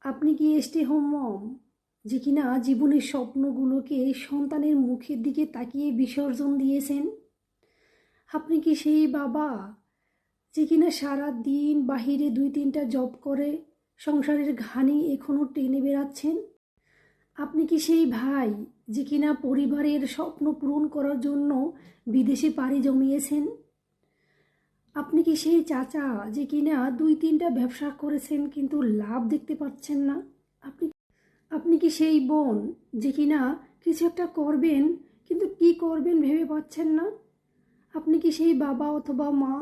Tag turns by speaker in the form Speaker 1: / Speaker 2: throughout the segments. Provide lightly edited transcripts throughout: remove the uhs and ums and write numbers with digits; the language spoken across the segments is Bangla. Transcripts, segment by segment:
Speaker 1: আপনি কি স্টে হোম মম যে কিনা জীবনের স্বপ্নগুলোকে সন্তানের মুখের দিকে তাকিয়ে বিসর্জন দিয়েছেন? আপনি কি সেই বাবা যে কিনা সারা দিন বাহিরে 2-3টা জব করে সংসারের ঘানি এখনও টেনে বেড়াচ্ছেন? আপনি কি সেই ভাই যে কিনা পরিবারের স্বপ্ন পূরণ করার জন্য বিদেশে পাড়ি জমিয়েছেন? আপনি কি সেই চাচা যে কিনা 2-3টা ব্যবসা করেছেন কিন্তু লাভ দেখতে পাচ্ছেন না? আপনি আপনি কি সেই বোন যে কিনা কিছু একটা করবেন কিন্তু কি করবেন ভেবে পাচ্ছেন না? আপনি কি সেই বাবা অথবা মা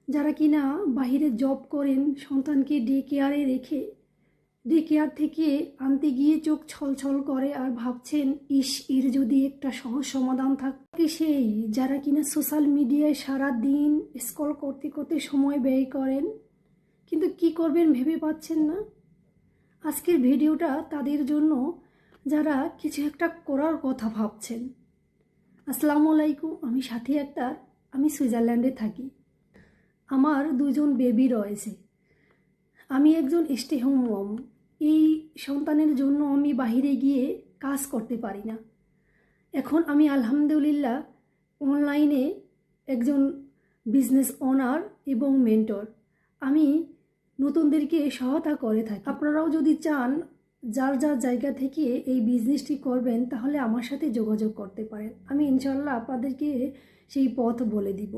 Speaker 1: যারা কিনা বাইরে জব করেন সন্তানকে ডে কেয়ারে রেখে ডে কেয়ার থেকে আনতে গিয়ে চোখ ছলছল করে আর ভাবছেন, ইস, এর যদি একটা সহজ সমাধান থাকে? সেই যারা কিনা সোশ্যাল মিডিয়ায় সারা দিন স্ক্রল করতে করতে সময় ব্যয় করেন কিন্তু কি করবেন ভেবে পাচ্ছেন না? আজকের ভিডিওটা তাদের জন্য যারা কিছু একটা করার কথা ভাবছেন। আসসালামু আলাইকুম, আমি সাথী আক্তার। আমি সুইজারল্যান্ডে থাকি। আমার 2জন বেবি রয়েছে। আমি একজন স্টে হোম মম। এই সন্তানের জন্য আমি বাইরে গিয়ে কাজ করতে পারি না। এখন আমি আলহামদুলিল্লাহ অনলাইনে একজন বিজনেস ওনার এবং মেন্টর। আমি নতুনদেরকে সহায়তা করে থাকি। আপনারাও যদি চান যার যার জায়গা থেকে এই বিজনেসটি করবেন তাহলে আমার সাথে যোগাযোগ করতে পারেন। আমি ইনশাল্লাহ আপনাদেরকে সেই পথ বলে দিব।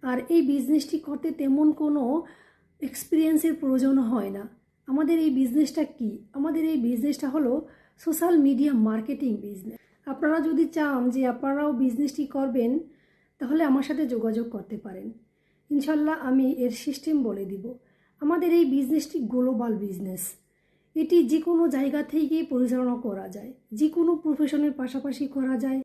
Speaker 1: আর এই বিজনেসটি করতে তেমন কোনো এক্সপিরিয়েন্সের প্রয়োজন হয় না। আমাদের এই বিজনেসটা কি? আমাদের এই বিজনেসটা হলো সোশ্যাল মিডিয়া মার্কেটিং বিজনেস। আপনারা যদি চান যে আপনারাও বিজনেসটি করবেন তাহলে আমার সাথে যোগাযোগ করতে পারেন। ইনশাল্লাহ আমি এর সিস্টেম বলে দিব। আমাদের এই বিজনেসটি গ্লোবাল বিজনেস। এটি যে কোনো জায়গা থেকেই পরিচালনা করা যায়, যে কোনো প্রফেশনের পাশাপাশি করা যায়,